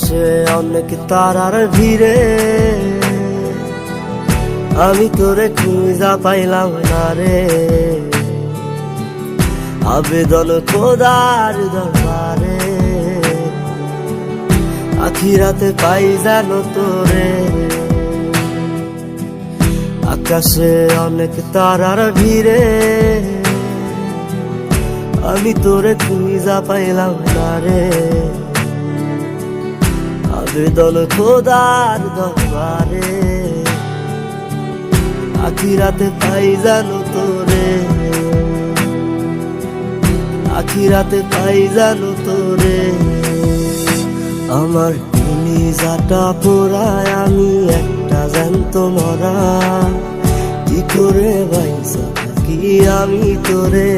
আকাশে অনেক তারার ভিড়ে আমি তোরে খুঁজা পাইলাম না রে। আবেদন খোদার দরবারে, আখিরাতে পাই জানো তোরে। আকাশে অনেক তারার ভিড়ে আমি তোরে খুঁজা পাইলাম না রে। আবেদন খোদার দরবারে, আখিরাতে পাই জানো তোরে। আখিরাতে পাই জানো তোরে। আমার কলিজাটা পোড়ায় আমি একটা জ্যান্ত মরা, কি করে বাইসা থাকি আমি তোরে।